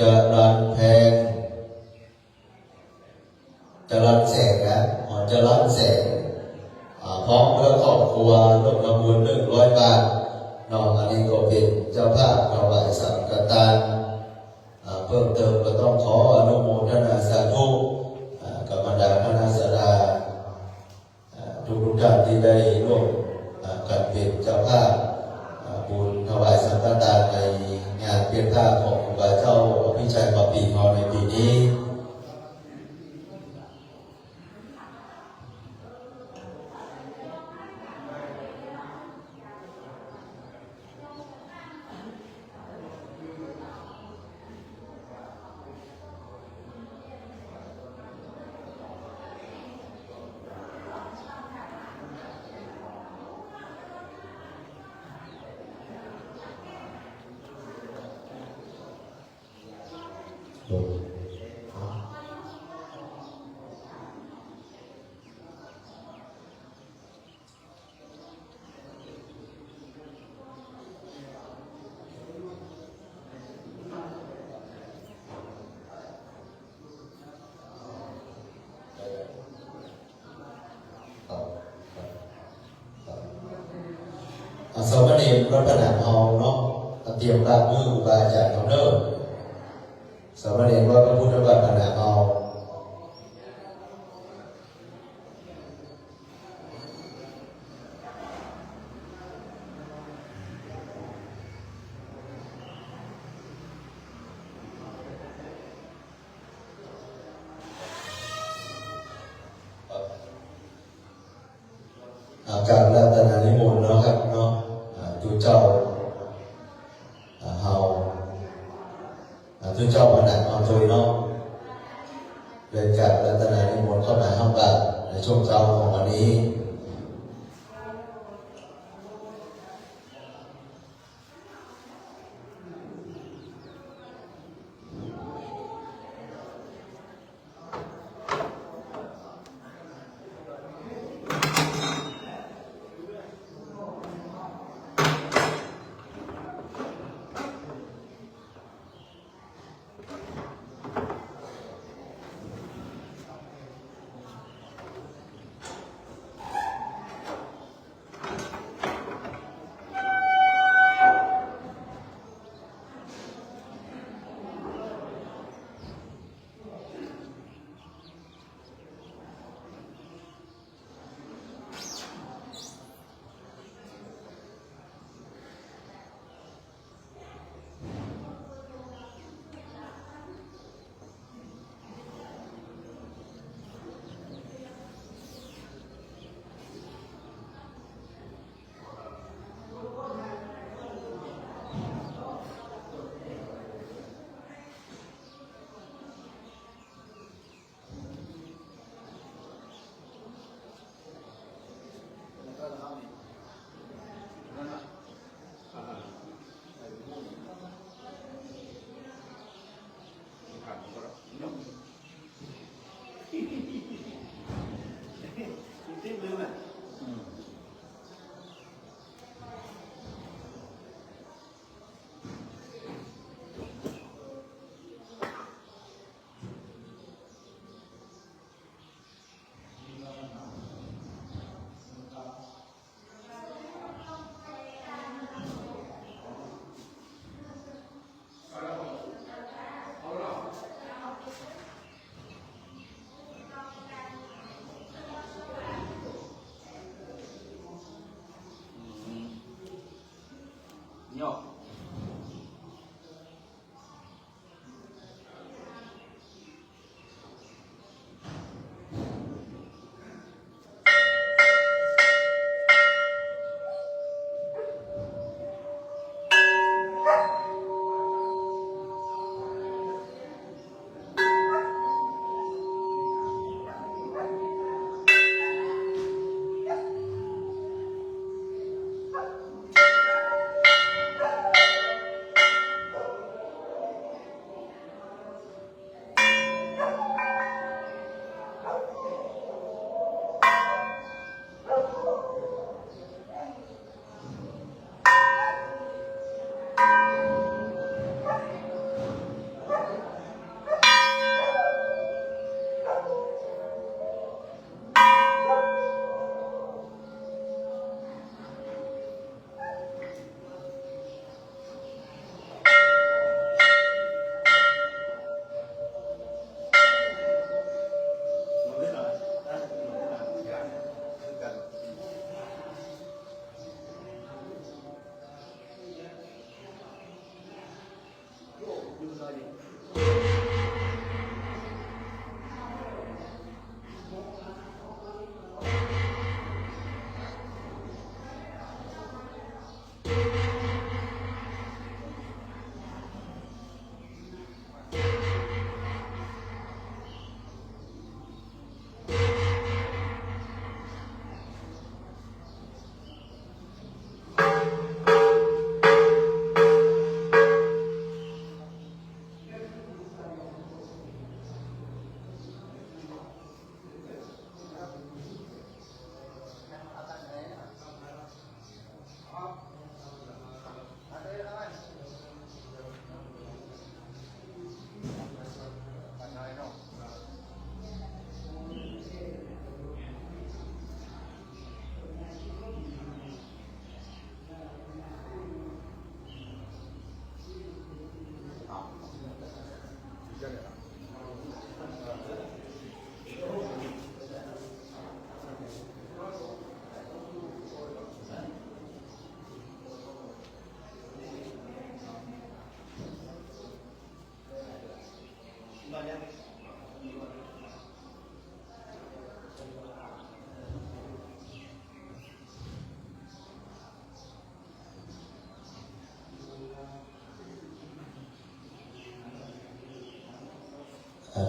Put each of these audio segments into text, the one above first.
จะรันแพงจะรันแสงนะจะรันแสงพร้อมเพื่อครอบครัวร่วมทำบุญ100 บาทน้องอันนี้ก็เป็นเจ้าภาพถวายสังฆทานเพิ่มเติมก็ต้องขออนุโมทนาสาธุกับบรรดาคณะสัตยาทุกท่านที่ได้ร่วมกันเป็นเจ้าภาพบุญถวายสังฆทานในงานเพียรผ้าของครูบาเจ้าอภิชัยปปีของในปีนี้สามเณรพระผนังเฮาเนาะเตรียมรับมือครูบาอาจารย์เขาเด้อสามเณรว่าพระพุทธบาทผนังเฮาการรัตนานิมนต์เนาะครับเนาะทุกเจ้าเฮาทุกเจ้าผนังเอาตัวเนาะเป็นการรัตนานิมนต์เข้ามาห้องบัตรในช่วงเช้าของวันนี้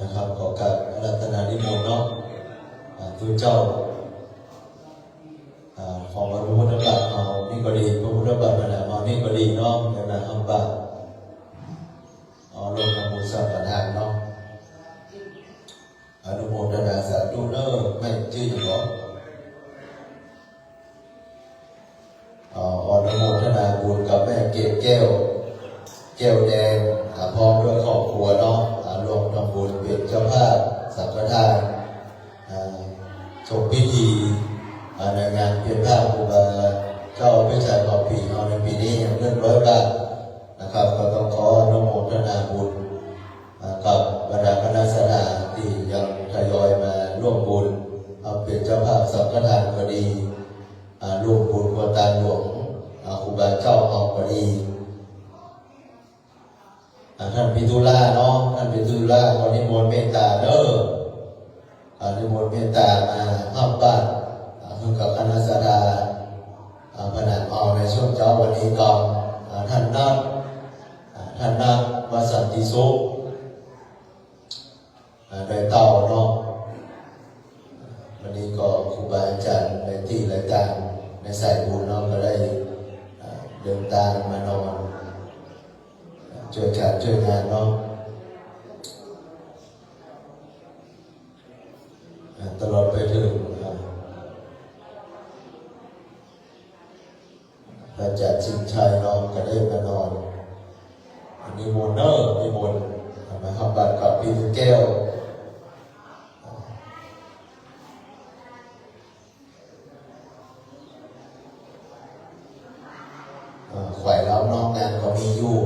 นะครับขอการรัตนานิมนต์เนาะทุกเจ้าของพระพุทธบาทเอานี่ก็ดีพระพุทธบาทมาแล้วเอานี่ก็ดีเนาะในนาคำบาทเอาลงนโมสัมปทานเนาะอนุโมทนาสาธุเนอไม่ชื่อหรออนุโมทนาบุญกับแม่เกศแก้วแดงพร้อมด้วยครอบครัวเนาะรวมทำบุญเป็นเจ้าภาพสังฆทานชมพิธีในงานเพียรผ้าครูบาเจ้าพิชัยเผ่าปีเอาในปีนี้อย่างเงิน100 บาทนะครับก็ต้องขออนุโมทนาบุญกับบรรดาคณะสงฆ์ที่ยังทยอยมาร่วมบุญเอาเป็นเจ้าภาพสังฆทานก็ดีร่วมบุญกับตาหลวงครูบาเจ้าเอาก็ดีท่านพิทุล่าเนาะท่านพิทุล่าขอนิมนต์เมตตาเด้อนิมนต์เมตตามาห้ามบ้านเพื่อกับคณะสงฆ์ผนังเอาในช่วงเช้าวันนี้ก่อนท่านนักวสันติสุขโดยเต่าเนาะวันนี้ก็ครูบาอาจารย์ในที่รายการในสายบุญเนาะก็ได้เดินทางมานอนช่วยการช่วยงานเนาะตลอดไปถึงพระอาจารย์ชิงชัยเนาะก็ได้มานอนนิมนต์นิมนต์มาทำบัตรกับพี่แก้วขวายล้อมน้องงานก็มีอยู่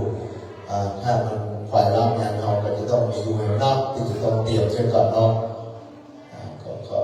ถ้ามันฝ่ายรับงานเราก็จะต้องมีอยู่ในนอกที่จะต้องเตรียมเช่นก่อนเนาะก็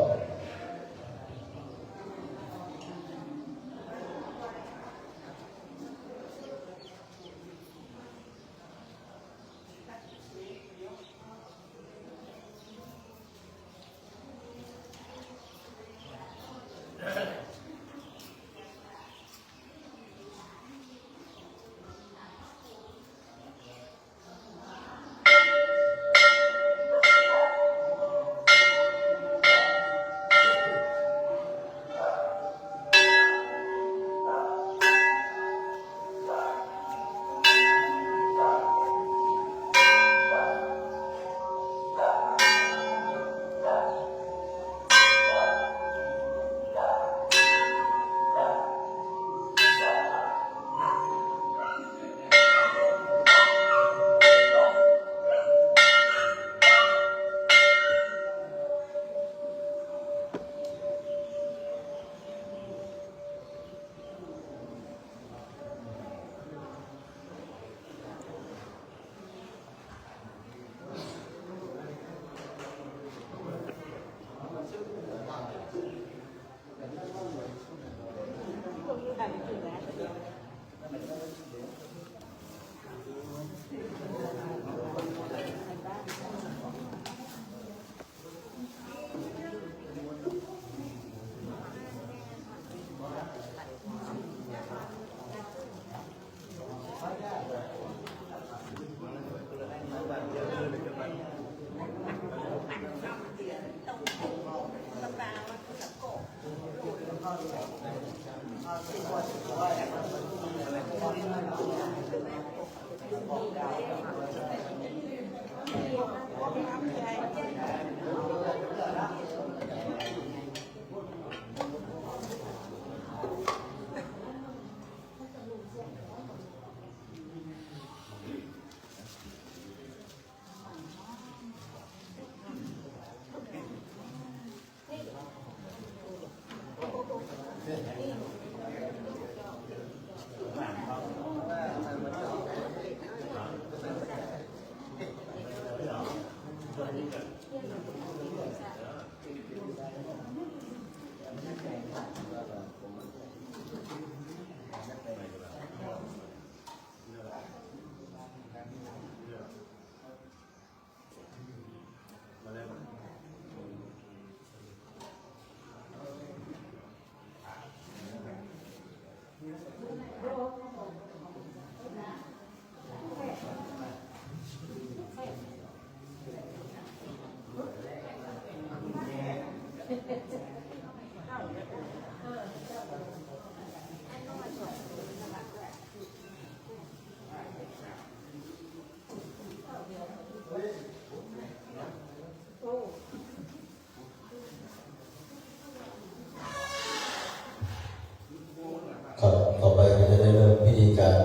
ครับต่อไปก็จะได้เริ่มพิธีการ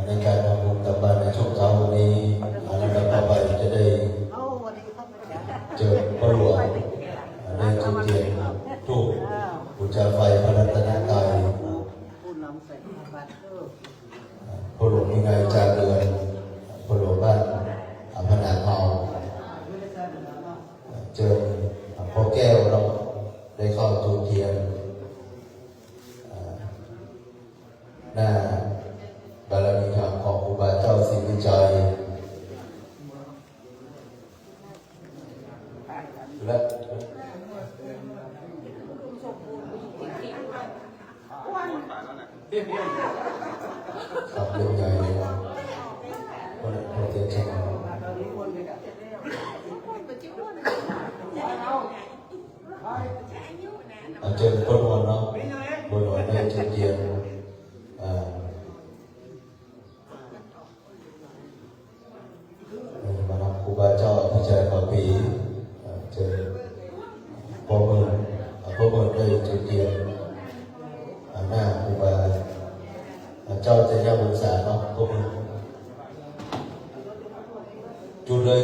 ในการทำบุญตักบาตรในช่วงเช้าวันนี้ลำดับต่อไปจะได้เจอพระหลวงได้จุดเทียนทูปบูชาไฟพระรัตนตรัยพระหลวงมีไงจาเรือนพระหลวงบ้านพนาเมาเจอพ่อแก้วเราได้เข้าจุดเทียนหน้าบารมีธรรมของครูบาเจ้าศรีวิจัยและขับเรื่องใหญ่เลยนะคนโปรเจกต์เจอคนวันเนาะคนวันได้จุดเทียนมาทำครูบาเจ้าพิจารณาปีเจอพ่อเมืองได้จุดเทียนหน้าครูบาเจ้าจะย่าบุษาเนาะพ่อเมืองจุดเลย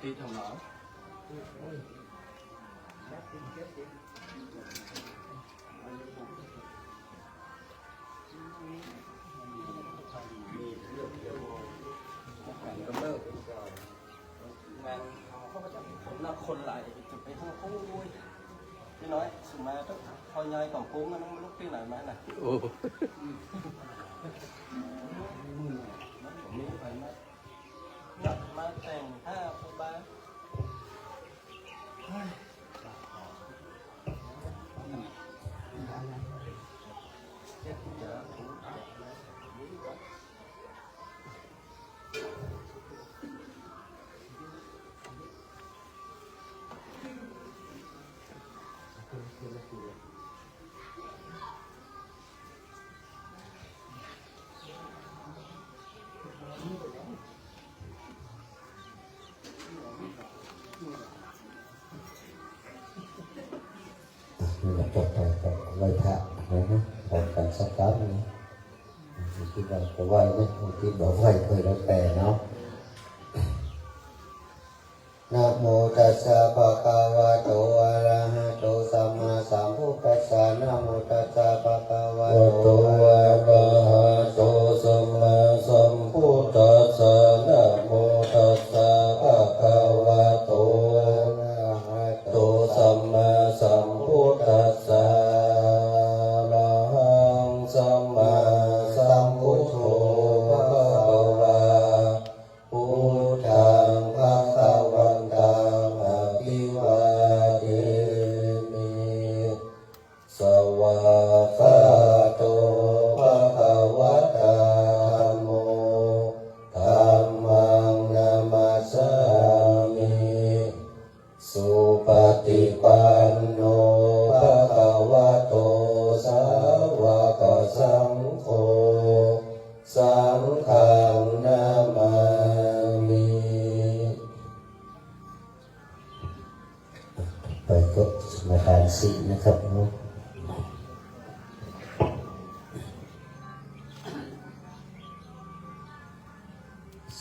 ที่ทำหลังนักคนไหลจะไปทั้งคู่พี่น้อยสุมาต้องพอยายของกุ้งมันต้องลุกที่ไหนมาน่ะโอ้นี่ไปมาจัดมาแต่งห้าคูบาต่อไหว้พระนะของการสักการะนะที่เราจะไหว้ไหมที่เราไหว้เคยแล้วแต่เนาะนะโมตัสสะภะคะวะโตอะระห ไปกดสมทานศีลนะครับเนาะ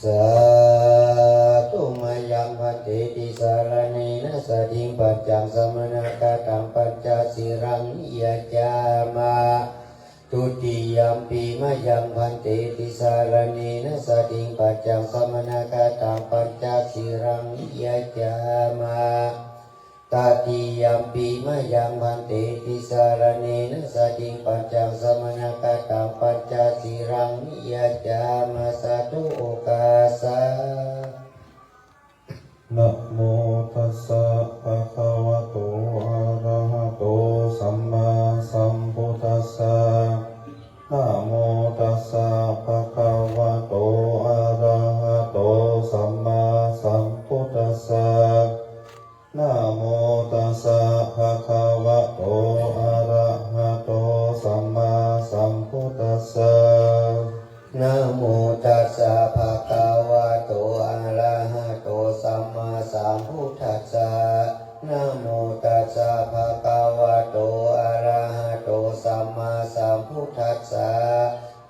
สาธุมายังพันเตติสารเนนะสติงปัจจังสมณกตังปัญจสีรังนิยจามาทุติยมปีมายังพันเตติสารเนนะสติงปัจจังสมณกตังปัญจสีรังนิยจามาตติยมปีมายังพันเตติสารเนนะสติงปัจจังสมณกตังปัญจสีรังนิยจามาสาธุโอกาสานะโมตัสสะภะคะวะโตอะระหะโตสัมมาสัมพุทธัสสะนะโมตัสสะภะคะวะโตอะระหะโตสัมมาสัมพุทธัสสะนะโมตัสสะภะคะวะโตอะระหะโตสัมมาสัมพุทธัสสะนะโมตัสสะภะคะวะโตอะระหะโตสัมมาสัมพุทธัสสะนะโมตัสสะภะคะวะโตอะระหะโตสัมมาสัมพุทธัสสะ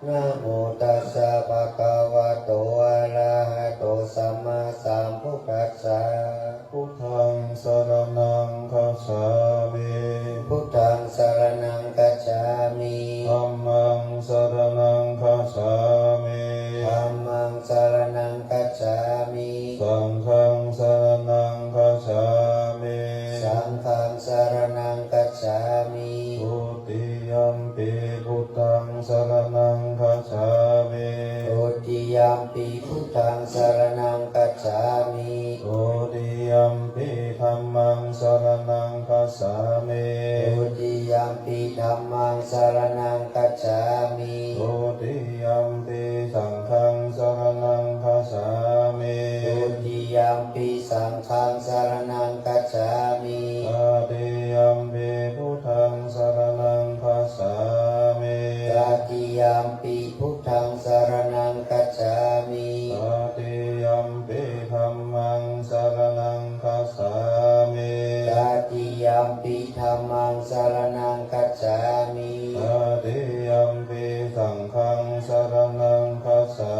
นะโมตัสสะภะคะวะโตอะระหะโตสัมมาสัมพุทธัสสะพุทธังสรณังคัจฉามิพุทธังสรณังคัจฉามิธัมมังสรณังคัจฉามิธัมมังสรณังคัจฉามิสังฆังสรณังคัจฉามิสังฆังสรณังคัจฉามิทุติยัมปิพุทธังสรณังคัจฉามิทุติยัมปิพุทธังสรณังคัจฉามิทุติยัมปิธัมมังสรณังคัจฉามิทุติยัมปิธัมมังสรณังคัจฉามิทุติยัมปิสังฆังสรณังคัจฉามิทุติยัมปิสังฆังสรณังคัจฉามิตติยัมปิพุทธังสรณังคัจฉามิตติยัมปิพุทธังสรณังคัจฉามิตติยัมปิธัมมังสรณังคัจฉามิตติยัมปิธัมมังสรณังคัจฉามิตติยัมปิสังฆังสรณังคัจฉา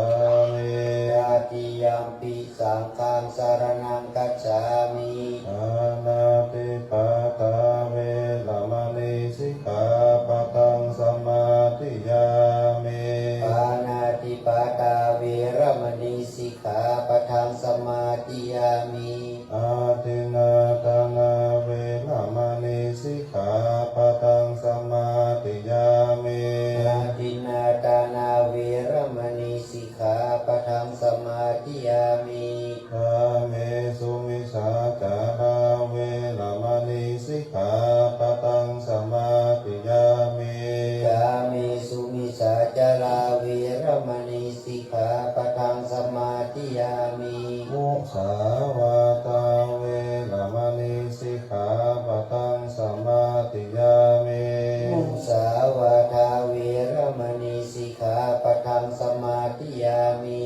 มิตติยัมปิสังฆังสรณังคัจฉามิอานาติปาตาเวรมณีสิกขาปะทังสมาธิยามิปานาติปาตาเวรมณีสิกขาปะทังสมาธิยามิอาทินาทานาเวรมณีสิกขาปะทังสมาธิยามิอาทินาทานาเวรมณีสิกขาปะทังสมาธิยามิกาเมสุมิสาจาราเวรมณีสิกขาปะทังสมาธิยามิกาเมสุมิสาจาราเวรมณีสิกขาปะทังสมาธิยามิมุสาวาตาเวรมณีสิกขาปะทังสมาธิยามิมุสาวาทาเวรมณีสิกขาปะทังสมาธิยามิ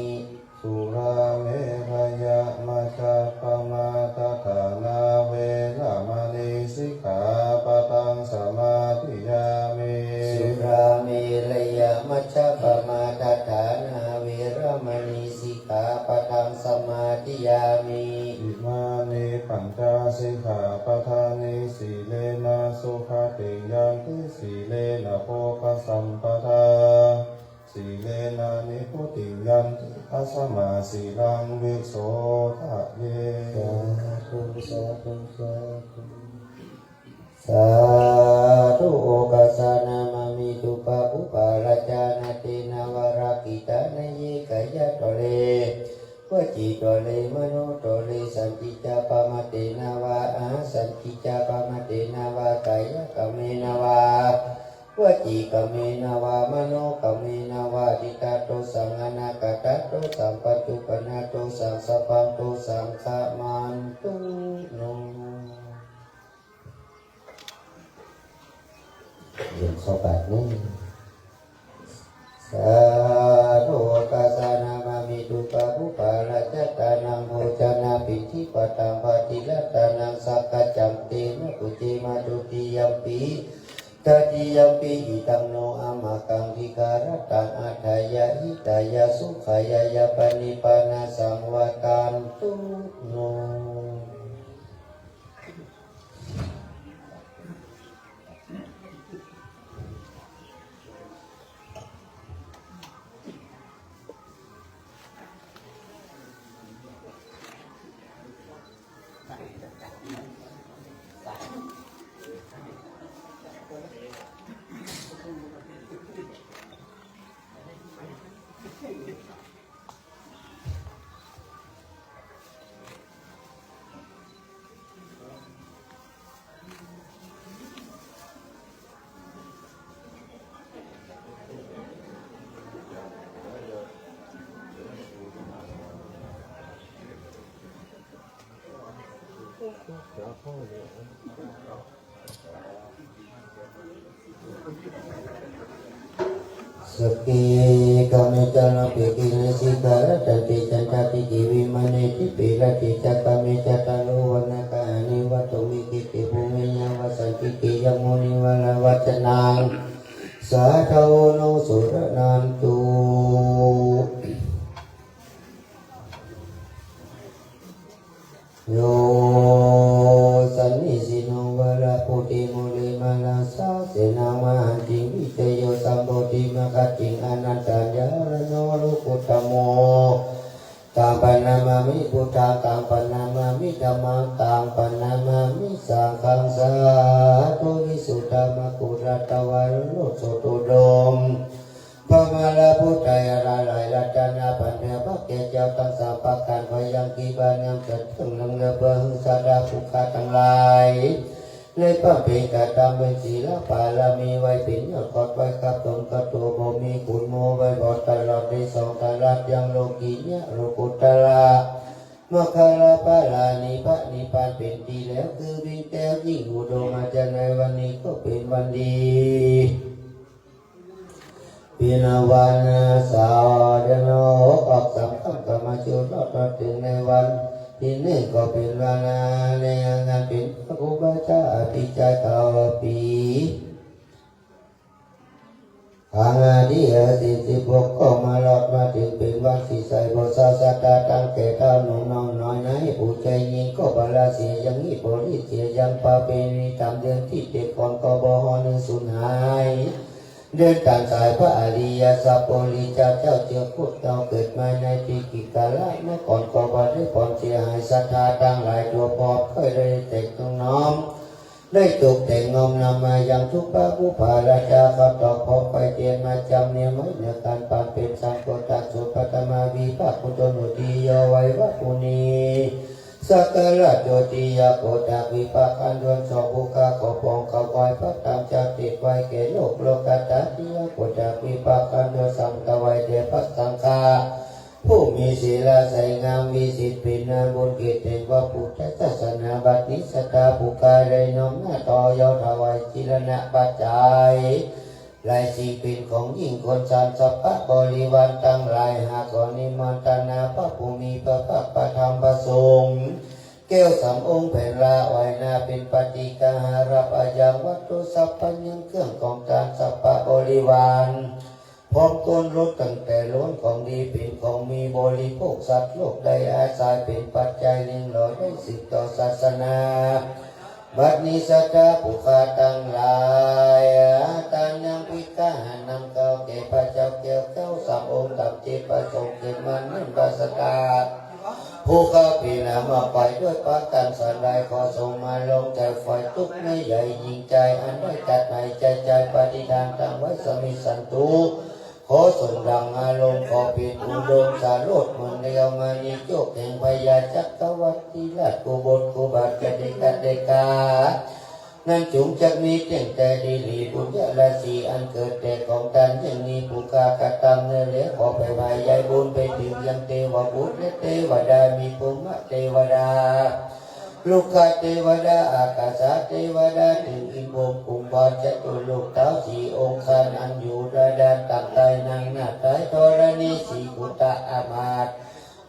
สุราเมรยะมัจจปมาทฐานาเวรมณีสิกขาปะทังสมาธิยามิสุราเมรยะมัจจปมาทฐานาเวรมณีสิกขาปะทังสมาธิยามิอิมานิปัญจสิกขาปะทานิสีเลนะสุขติยันติสีเลนะโภคสัมปทาสีเลนะนิพุติยันติอัสสมาสีลังวิโสทะเยสาธุสาธุสาธุสาธุโอกาสานามามิตุปะอุปาราจานาเตนะวรกิตานะเยกายะโตเลวจิโตเลมโนโตเลสันติจาปมาเตนะวะอาสันติจาปมาเตนะวะกายะกะเมนะวะวจิกะเมนะวะมโนกะเมนะวะดิตาโตสังอนาคตโตสัมปัจจุปนะโตสังสัพพังโตสังฆะมันตุโนเรื่องข้อ8นี้สาธุกัสสะนามามิตุปะอุปาราชตานังโภชนะปิธิปตังภาติละตานังสักกัจจังเตนะ ปุเจมาตุติยัมปิตติยัมปิหิตังโนอามากังทิการตังอัฏฐายะหิตายะสุขายะยะปณิปานาสังวากันตุโนสกิกามิจานาปิกิเลสิการตติจันตติจิวิมานิติปิรติจักามิจตาโลวนาคานิวัตมิกิติภูมิญาวสันติกิยมุนิวลาวัจนังสาธาวโนสุรนันตุโยสันนิสิโนวราปุติโมเลมาลาสาเสนามาจิวิเตโยสัมโพธิมกติงอนันตญาณโนลุกุตโมตังปนามามิพุทธาตังปนามามิธัมมังตังปนามามิสังฆังสาธุวิสุทธามกุรัตวารุโลโสตุดมพระมาลาพุทธายาลาลายรัตนาปัญญาพระเกศเจ้าทั้งสามประการพยังกีบานามจัดถึงนังเนเบหึสาดาภุคาทั้งหลายในพระเป็นกาตามเป็นศีลปาลามีไว้เป็นยอดกอดไว้กับตนกับตัวบ่มีขุนโมไว้บอดตลอดในสองตรัสยังโลกีญะโลกุตระมคาราปาลานิพระนิพพานเป็นดีแล้วคือวิ่งแก้วยิ่งอุดมมาจะในวันนี้ก็เป็นวันดีปีนาวันสาวเดโนออกสำคัญก็มาชูรอดถึงในวันที่นี่ก็เป็นวันในงานเป็นพระอุบาจาปิจาเก้าปีทางที่46ก็มาลอดมาถึงเป็นวันที่ใส่บทศาสดาตั้งแก่เท่าหนุ่มน้องน้อยในผู้ใจยิงก็บาลาเสียยังนี้บริเสียยังปาเปนีตามเดือนที่เด็กก่อนก็บ่ฮอนึงสูญหายเดินตามสายพระอริยสัพโพลิเจ้าเจ้าเจ้าพุทธเราเกิดมาในปีกิกาละเมื่อก่อนก็บ่ได้ผ่อนเสียหายศรัทธาตั้งหลายตัวพอเคยได้แต่งน้อมได้ตกแต่งงอมนำมายังทุกพระผู้ผ่าราชาขับต่อพบไปเตียนมาจำเนียมไว้ในการปานเป็นสังโฆตัสสุปัตมาวีพระพุทธนุติโยไว้วัปุณีสักการะโจติยาโกตักวิปักขันดวนสองภูคาขอปองเขาไว้พระตามจักติดไว้แก่โลกโลกาตาติยาโกตักวิปักขันดวนสัมตไว้เดชพระสังฆาผู้มีศีลใสงามมีสิทธิเป็นนาบุญเกียรติแห่งว่าพุทธศาสนาบัดนี้สตาภูคาได้น้อมหน้าต่อยอดถวายจิรณะปัจจัยลายสิ่งเป็นของยิ่งคนสารสัพพะบริวารตั้งหลายหากขอนิมนตนาพระผู้มีพระภาคประธรรมประสงค์แก้วสามองค์แผ่นละไว้หน้าเป็นปฏิกาหารับอายังวัตถุสัพพัญญังเครื่องของการสัพพะบริวารพร้อมต้นรถตั้งแต่ล้วนของดีเป็นของมีบริโภคสัตว์โลกได้อาศัยเป็นปัจจัยเลี้ยงหล่อได้สิทธิต่อศาสนาบัดนี้สัตตาผู้ขาตั้งหลายตานังพิกาหานำเก่าแก่พระเจ้าเกี่ยวเก้าสามองค์กับเจ็ดประสงค์เกิดมันนั่นบาสตาผู้ข้าปีนามาไปด้วยปากกันสันไดขอส่งมาลงใจไฟทุกไม่ใหญ่ยิงใจอันได้จัดในใจปฏิทานตั้งไว้สมิสันตุขอส่งดังอารมณ์ขอเปลี่ยนอุดมสารโลดมันเดียวมานิโยกแห่งพยาจักรวรรดิราชกุบลกุบาทกเดกเดกานั่นจุงจะมีเต่งแต่ดีหลีบุญญาลาสีอันเกิดแต่ของตันยังมีผู้กากระตำเนื้อเหลือขอไปไหว้ยายบุญไปถึงยังเทวบุตรและเทวดามีภูมิเทวดาลูกข้าเทวดาอากาศเทวดาถึงอินโมกุมบาลจตุลูกเท้าสีองค์ขันอันอยู่ระดับต่างใต้นางหน้าใต้ธรณีสีกุตะอามาต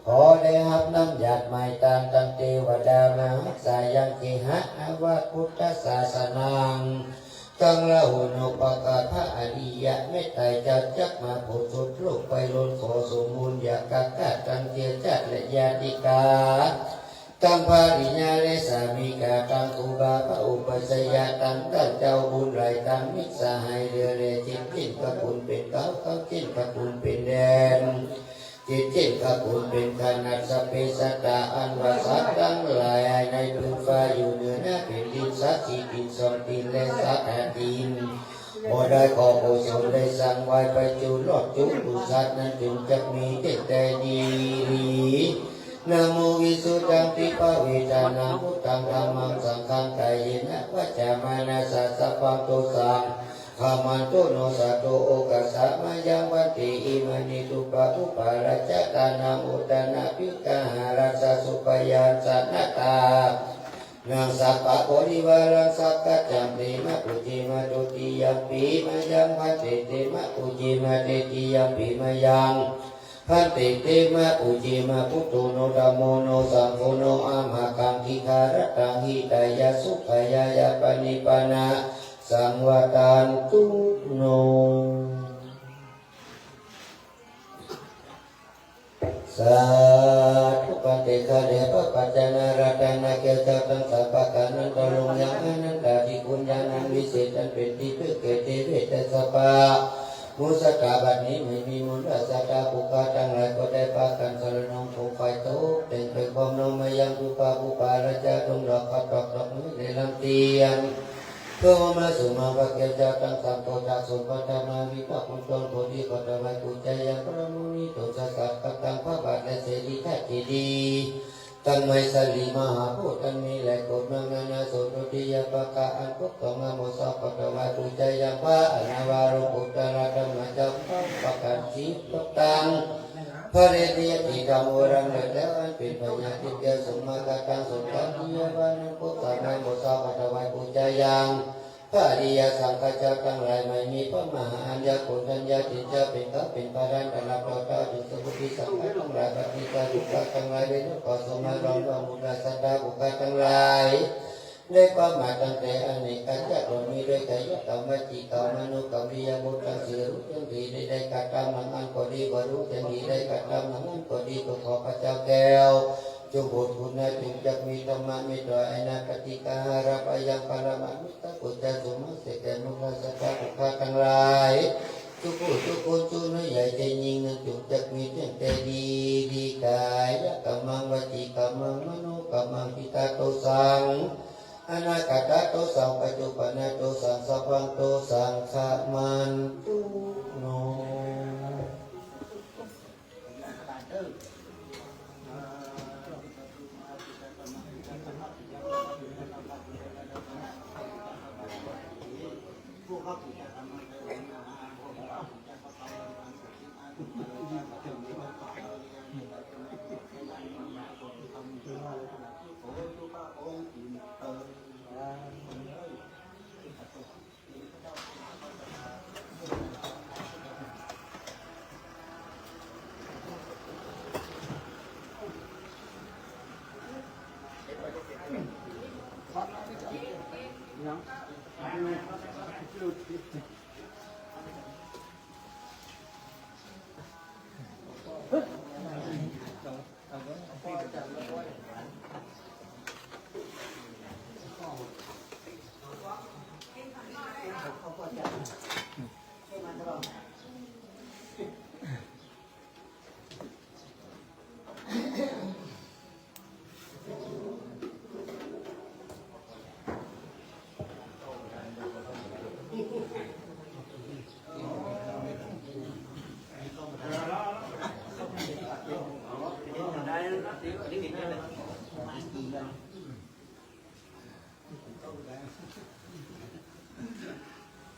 ข อได้รับน้ำหยาดใหม่ตามตังเทวดามารักษายังกิหะอาวาพุทธศาสนากังละหุนปกาพระอริยะไม่ตายจัดจักมาผู้สุดลูกไปล้นขอสมบูรณ์อยากกะกะตังเทียจัดและญาติกาตังภาริญาและสามีกาตังอุบาพระอุปสยาตังตั้งเจ้าบุญไรตังมิตรสหายเรือเรจิตจิตพระคุณเป็นเขาจิตพระคุณเป็นแดนจิตจิตพระคุณเป็นขนาดสเปสตาอันวาสัตตั้งหลายในพื้นฟ้าอยู่เหนือหน้าแผ่นดินสักขีดินสองดินและสักแผ่นดินโมได้ขอโอสมได้สั่งไว้ไปจูลอดจุบุสัตนั้นจึงจะมีเจตใจดีนะโมวิสุทธังติปะเวทานาพุทธังธัมมังสังฆังกายนะวัจจามานาสัสสะปังโตสังขมันโตโนสัตโตโอกัสสะมายังวันติอิมานิตุปะอุปาราชตานาอุตนะปิกาหาราชสุปยานสันนตานังสัพพะโพธิวารังสักกัจจัมปิมะปุจิมาตุติยัมปิมายังพันติเตมะปุจิมาเตติยัมปิมายังพันติเตมะปุจิมาพุทโธโนธัมโมโนสังโฆโนอะมะกังคิคารตังหิตายาสุขายายาปนิปานะสังวตานตุโนสาธุปฏิฆาเดปปัจจนาราตนาเกจตังสัพพะกานันตลงยังอนันตาทิคุณญาณันวิเศษอันเป็นที่พึ่งแก่เทเวตสัพพะมุสกาบัดนี้ไม่มีมุนราสตาปุกาทั้งหลายก็ได้ปากันสรณองถูกไฟโตเต็มไปความน้อมมายังปุปาปุปาราชาดงดอกขัดดอกดอกไม้ในลำเตียนเพื่อมาสู่มาพระเกจตังสัมโพธาสุปตามาวิปัสสุตนโพธิปัตตะวัยกุจยังพระมุนีโตสัสสะกัตตังพระบาทและเสรีแท้ที่ดีตังไมสลีมหาโพธันมีแหลกกฎมังนาโสตุติยปะกะอันพุทธงามโมสะปัตตะวัยกุจยังพระอนาวารุปุตตะระดัมมาจัมปะกันจิตตังพระเรติยติธรรมโอรังเลิศแล้วอันเป็นปัญญาทิพย์สมมากัตังสุตังทิยวานุพุทธนามโมสะปัตตะวัยกุจยังพระอริยสังฆเจ้าทั้งหลายไม่มีพระมหาอัญญาคุณัญญาติเจ้าเป็นเขาเป็นพระดันตระต่อเจ้าถึงสมุทิสังฆทั้งหลายปฏิจจทุกข์ทั้งหลายเป็นขอสมาลองดวงมุตสัตตาบุคคลทั้งหลายได้ความหมายตั้งแต่อเนกจักรมีด้วยกายกรรมวจีกรรมมโนกรรมวิยมุตตังสิรู้จังดีได้กัดกรรมหลังอันก็ดีก็รู้จังดีได้กัดกรรมหลังอันก็ดีก็ขอพระเจ้าแก้วจงบุตรคุณนะจึงจะมีธรรมะมีตัวไอนาปฏิกาหาราปยังปรมามิตรปุจจสุมาเสกมุขสัจจบุคคลทั้งหลายทุกผู้ทุกคนจุนใหญ่ใจยิ่งนั้นจงจะมีเพียงแต่ดีดีกายกรรมังวจีกรรมังมโนกรรมังปิตาโตสังอนาคตโตสังปัจจุบันโตสังสัพพังโตสังขมันตุโน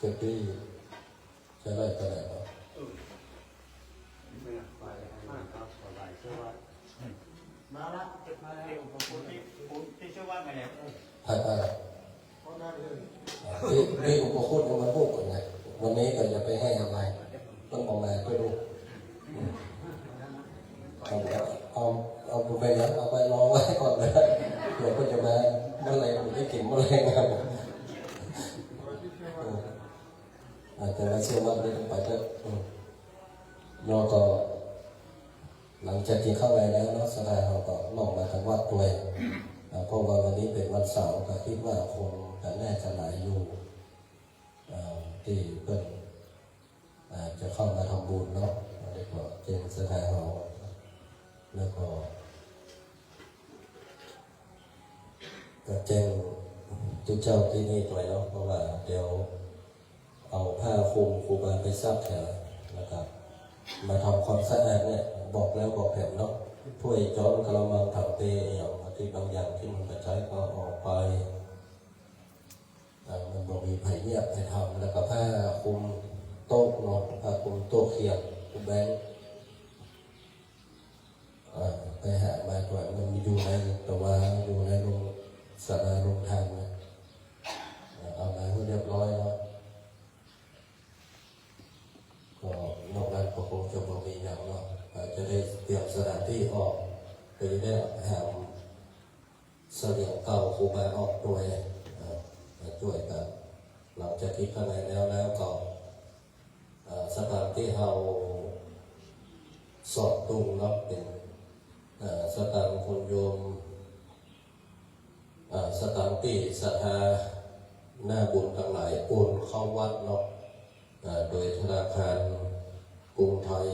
จะดีจะได้ก็ได้ครับมาละมาแล้วผมที่ชื่อว่าไงเนี่ย ผัดอะไรนี่อุปโภคมันพูดกันไงวันนี้ก็อย่าไปให้อะไรต้องออกมาก็ดูเอา เอาไปแล้วเอาไปรอไว้ก่อนเลยเดี๋ยวก็จะมาเมื่อไรผมได้กินเมื่อไรนะครับแต่ละเชื่อว่าไม่ต้องไปก็นอก็หลังจากกินข้าวไปแล้วเนาะสดาเราก็ลงมาทางวัดด้วยเพราะว่าวันนี้เป็นวันเสาร์ก็คิดว่าคงจะแน่จะหลายอยู่ที่เพิ่นจะเข้ามาทำบุญเนาะแล้วก็เจนสดาเราแล้วก็แจ้งทุกเจ้าที่นี่ด้วยเนาะเพราะว่าเดี๋ยวเอาผ้าคลุมครูบาไปซักแถวนะครับมาทำความสะอาดเนี่ยบอกแล้วบอกแถมเนาะถ้วยจ้อนกระมังถังเตอย่างที่บางอย่างที่มันจะใช้ก็ออกไปมันบอกมีไผ่เงียบไผ่ทำแล้วก็ผ้าคลุมโต๊ะเนาะผ้าคลุมโต๊ะเขียงแบงค์ไปหามาก่อนมันมีอยู่ในแต่ว่าอยู่ในโรงสาราโรงทานนะเอามาให้เรียบร้อยเนาะก็นอกนั้นก็คงจะบ่มีอย่างเนาะจะได้เตรียมสถานที่ออกไปได้หาเสลียงเก่าครูบาออกด้วยมาช่วยกันหลังจากคิดข้างในแล้วก็สถานที่เราสอบตุงเนาะเป็นสถานคนโยมสถานที่ศรัทธาหน้าบุญทั้งหลายโอนเข้าวัดเนาะโดยธนาคารกรุงไทย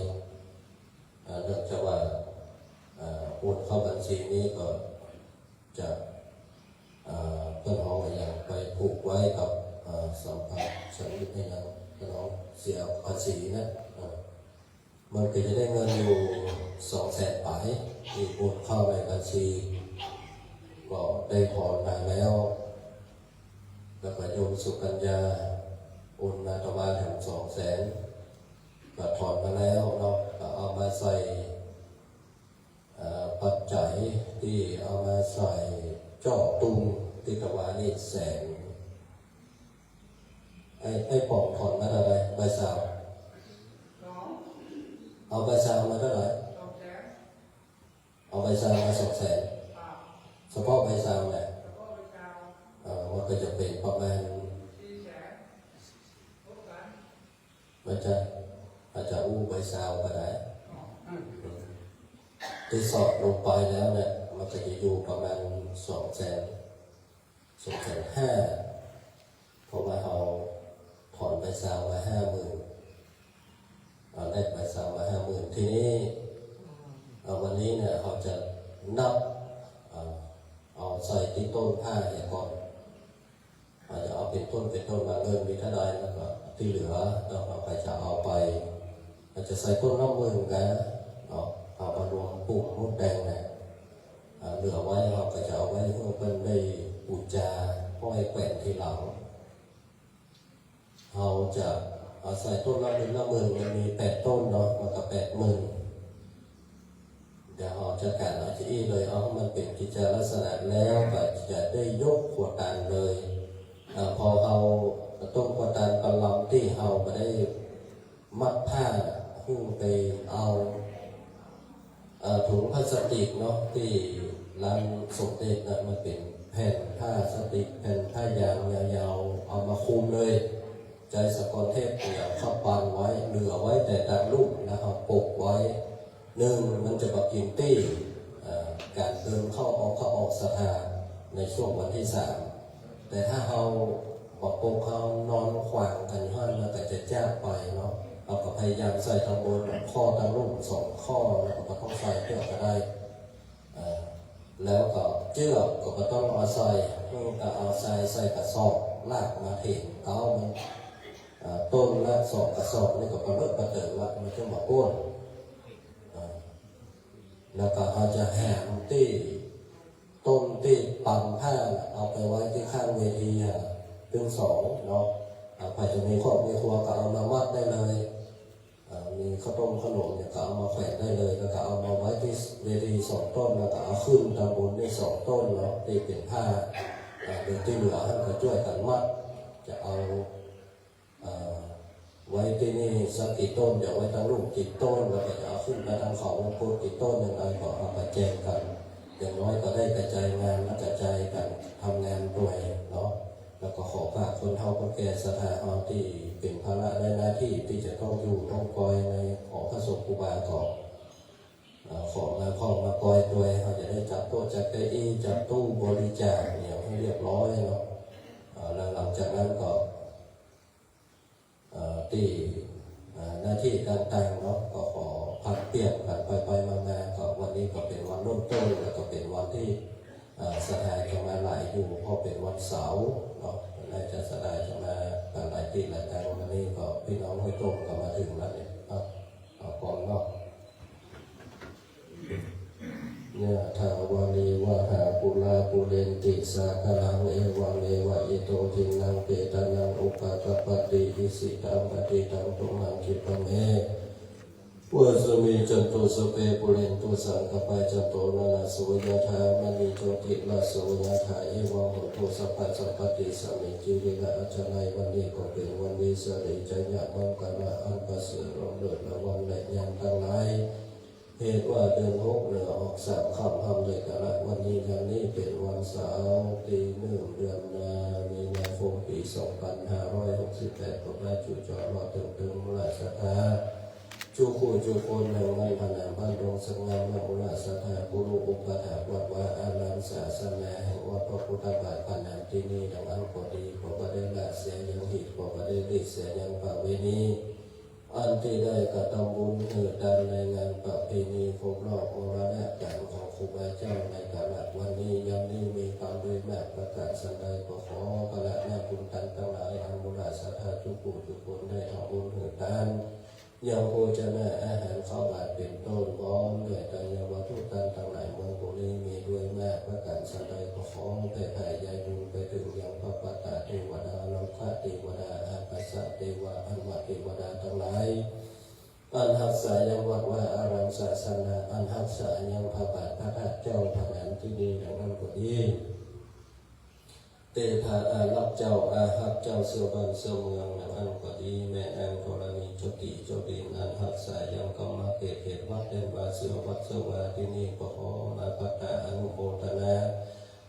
เนื่องจากว่าโอนเข้าบัญชีนี้ก็จะเพื่อนน้องอย่างไปผูกไว้กับสัมภาระชนิดในนั้นเพื่อนน้องเสียภาษีนะมันก็จะได้เงินอยู่200,000 บาทที่โอนเข้าในบัญชีก็ได้ถอนมาแล้วแล้วก็โยมสุกัญญาโอนมาประมาณถึง200,000ก็ถอนมาแล้วเนาะก็เอามาใส่ปัจจัยที่เอามาใส่เจาะตุงที่ตะวันนี่100,000ไอ้ปองถอนมาเท่าไหร่ใบสาวเอาใบสาวมาเท่าไหร่เอาใบสาวมา200,000เฉพาะใบซาวเนี่ยมันก็จะเป็นประมาณมันจะอาจจะใบซาวก็ได้ที่สอดลงไปแล้วเนี่ยมันก็จะอยู่ประมาณ250,000เพราะว่าเราถอนใบซาวมา50,000ได้ใบซาวมา50,000ทีนี้วันนี้เนี่ยเราจะนับเอาใส่ที่ต้นผ้าเนี่ยก่อนอาจจะเอาเป็นต้นมาเงินมีเท่าใดแล้วก็ที่เหลือเราไปจะเอาไปอาจจะใส่ต้นน้ำมือกันเอามารวมปลูกมดแดงเนี่ยเหลือไว้เราก็จะเอาไว้เพื่อเป็นได้ปูจาห้อยแขวนที่หลังเราจะเอาใส่ต้นน้ำมือมันมี8 ต้นเนาะมันก็80,000เดี๋ยวเราจะการเอาที่อีเลยเอามันเป็นกิจลักษณะแล้วก็จะได้ยกขวดตานเลยพอเอาต้นขวดตานกำลังที่เราไปได้มัดผ้าหุ้มไปเอาถุงพลาสติกเนาะที่ร้านสมเด็จนะมันเป็นแผ่นผ้าพลาสติกแผ่นผ้ายางยาวๆเอามาคุมเลยใจสกอตเทปเนี่ยเข้าปานไว้เหลือไว้แต่ตาลูกนะครับปกไว้มันจะมากินตี้การเดินเข้าออกสถานในช่วงวันที่3แต่ถ้าเราบอกปกเขานอนขวางกันห้อนแล้วแต่จะจ้าไปเนาะเราก็พยายามใส่ทางบนข้อทางลูก2 ข้อแล้วก็ต้องใส่เพื่อก็ได้แล้วก็เชือกก็ต้องเอาใส่เอาใส่กระสอบลากมาเห็นเขามันต้นละ2 กระสอบนี่ก็เลิกประเดิมว่ามันจะมาอ้วนแล้วก็เขาจะแห่ที่ต้นที่ปั่นผ้าเอาไปไว้ที่ข้างเวทีเป็น2เนาะใครจะมีครอบมีครัวก็เอามามัดได้เลยมีข้าวต้มขนมเนี่ยก็เอามาแขวนได้เลยแล้วก็เอามาไว้ที่เวที2 ต้นแล้วก็เอาขึ้นตามบนได้2 ต้นเนาะที่เป็นผ้าโดยที่เหลือก็ช่วยกันมัดจะเอา ไว้ที่นี่สักกี่ต้นเดี๋ยวไว้ทั้งลูกกี่ต้นแล้วก็จะเอาขึ้นไปทางเขาลงโพกี่ต้นยังไงก็เอามาแจ้งกันอย่างน้อยก็ได้กระจายงานและกระจายกันทำงานด้วยเนาะแล้วก็ขอฝากคนเฒ่าคนแก่สถาเอาที่เป็นภาระในหน้าที่ที่จะต้องอยู่ต้องคอยในหอพระสงฆ์ครูบาก่อนขอมาเข้ามากอยตัวเขาจะได้จับโต๊ะจับเก้าอี้จับตู้บริจาคเนี่ยให้เรียบร้อยเนาะแล้วหลังจากนั้นก็ที่หน้าที่ต่างๆเนาะก็ขอผัดเปลี่ยนผัดไปมาก็วันนี้ก็เป็นวันเริ่มต้นแล้วก็เป็นวันที่สหายจะมาหลายอยู่เพราะเป็นวันเสาร์เนาะน่าจะสหายจะมากันหลายที่หลายทางวันนี้ก็พี่น้องให้ตรงก็มาถึงแล้วเนี่ยก่อนเนาะเนี่ยทาวาลีวะหาปุลาปุเรนติสาคลังเอวังเอวะอิโตทินังเปตานังอุปาตปฏิอิสิตังปฏิตังตุมังคิปะเมปุสมิจันโตสเปปุเรนตุสังกปายจันโตนาลาสุญญาธามณีโจติลาสุญญาธาเอวังโหตุสัพพะสัพพติสามิจิริละอัจฉริยวันนี้ก็เป็นวันวิเศษใจญาบังกะละอันประเสริฐรองเลิศละวันและยามทั้งหลายเหตุว่าเดือน6เหนือออก3ค่ำเลยกะละวันนี้กันนี้เป็นวันเสาร์ที่1เดือนมีนาคมปี2568ก็ได้จู่จอรอถึงมูลศรัทธาจูคู่จูคนในวันพนาบ้านดงสง่ามมูลศรัทธากุรุอุปถาวัดวาอารามศาสนาแห่งวัดพระพุทธบาทพนามที่นี่ดังอันพอดีขอประเดละเสียยังหิตขอประเดลิเสียยังปะเวนีอันที่ได้กระทำบุญเกิดดันในงานประเพณีครบรอบมรณะการของครูบาเจ้าในกาลวันนี้ยังนี้มีความด้วยแม่ประกาศสันใดก็ขอพระแม่บุญกันทั้งหลายอันบุญศรัทธาทุกผู้ทุกคนได้ทำบุญเกิดดันยังโภชนะอาหารข้าวบาทเป็นต้นพร้อมด้วยแต่ยังวัตถุกันทั้งหลายเมืองบุรีมีด้วยแม่ประกาศสันใดก็ขอแผ่ไถ่ยายบุญไปถึงยังพระปัตตาเทวดาลังคาเทวดาอาปัสสะเทวะอันวะเทวดาทั้งหลายอันหักษายังวัดว่าอารามศาสนาอันหักษายังพระบาทพระธาตุเจ้าพระนันที่ดีดังนั้นก็ดีเตถาอาลักเจ้าอาหักเจ้าเสือบันเสือเมืองดังนั้นก็ดีแม่นางธรณีจติเจ้าดินอันหักษายังกรรมเขตวัดเด่นบาเสือวัดเสือวาที่นี่ก็ขอมาพัฒนาอนุโมทนา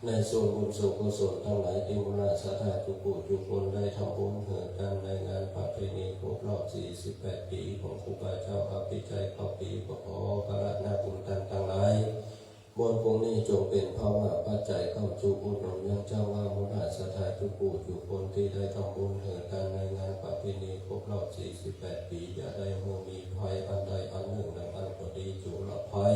ในส่วนบุญส่วนกุศลทั้งหลายที่มูลศรัทธาทุกผู้ทุกคนได้ทำบุญเกิดกันในงานประเพณีครบรอบ48 ปีของครูบาเจ้าอภิชัยเข้าปีขอพระรัตนบุญทั้งหลายบนพวงนี้จงเป็นภาวะปัจจัยเข้าจูอุดหนุนยังเจ้าว่ามูลศรัทธาทุกผู้ทุกคนที่ได้ทำบุญเกิดกันในงานประเพณีครบรอบ48 ปีอย่าได้เมื่อมีภัยอันใดอันหนึ่งดังอันก็ดีจุลภัย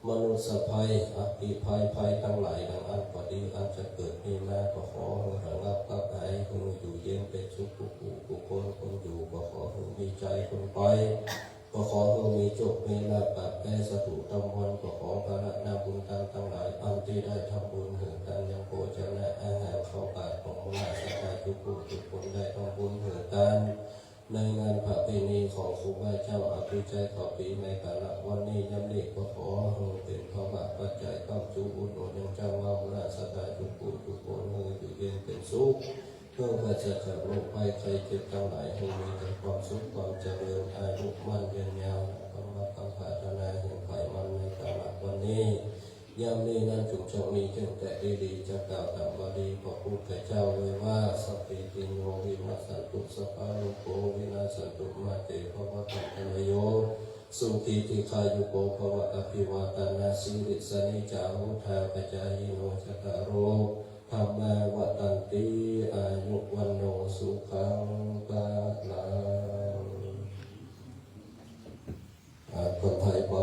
มนุษย์ภัยอภิภัยทั้งหลายดังอันพอดีอันจะเกิดมีมาก็ขอให้ระงับกับหายคนอยู่เย็นเป็นสุขผู้คนคนอยู่ก็ขอให้มีใจคนไปก็ขอให้มีจบมีลาภปัดแก่สตุตำวันก็ขอพระรัตนบุญทั้งหลายอันที่ได้ทำบุญถึงกันยังโภชนะอาหารเข้าปากของมูลศรัทธาทุกผู้ทุกคนได้ทำบุญถึงกันในงานประเพณีของครูบาเจ้าอภิชัยเข้าปีในกาลวันนี้ย้ำเด็กก็ขอให้เป็นภาวะปัจจัยเข้าจูอุดหนุนยังเจ้าว่ามูลศรัทธาทุกผู้ทุกคนให้อยู่เย็นเป็นสุขเพื่อประเสริฐจากโรคภัยไข้เจ็บทั้งหลายให้มีแต่ความสุขความเจริญอายุมั่นยืนยาวความรักความปรารถนาแห่งไขมันในกาลวันนี้ยามนี้นั้นจุกจะมีเจ้าแต่ดีจะกล่าวตามบาลีพระพุทธเจ้าเลยว่าสัพพิติโยวิมัสสันตุสัพพะโลกโกวินาศสันตุมาเตภวะตังคะโยสุขีติคายุโกภวะอภิวาตานาสิริสนิจาวุธาปจายโนจตารโรธรรมาวตันติอายุวันโนสุขังปะลังคนไทยบอ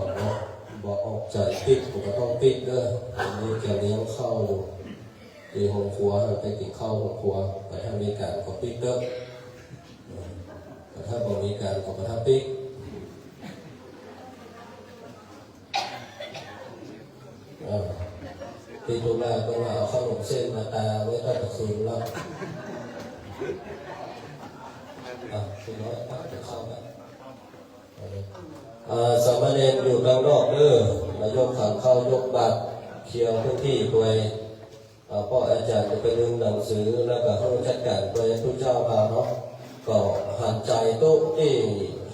กออกใจปิดผมก็ต้องปิดเด้อวันนี้จะเลี้ยงข้าวอยู่ที่ห้องครัวไปกินข้าวห้องครัวไปทำมีการก็ปิดเด้อแต่ถ้าบอกมีการก็ประทับปิดปีตุลาก็ว่าเอาขนมเส้นมาตาไว้ตั้งแต่คืนแล้วคุณน้อยจะเข้าไหมสามเณรอยู่ด้านนอกเด้อมายกขันเข้ายกบัตรเคลียร์พื้นที่โดยพ่ออาจารย์จะไปดึงหนังสือแล้วก็ให้จัดการโดยทุกเจ้ามาเนาะ ก็หันใจโต๊ะที่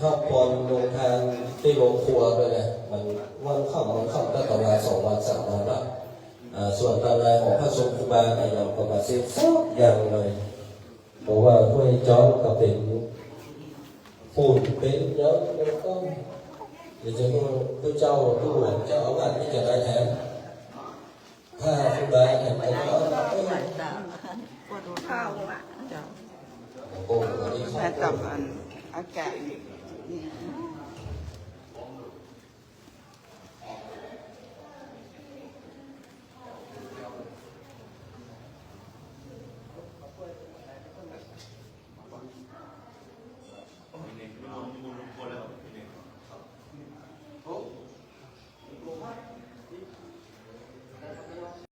ห้าปอนลงทางที่โรงครัวด้วยนะมันวันค่ำตั้งแต่วัน2 วัน 3 วันละส่วนการรายของพระสงฆ์ครูบาอาจารย์ก็มาเสียสักอย่างเลยเพราะว่าห้วยจ้อนก็เป็นฝุ่นเป็นเยอะแล้วก็เดี๋ยวจะพระเจ้าผู้หลวงเจ้าอาวาสที่จะได้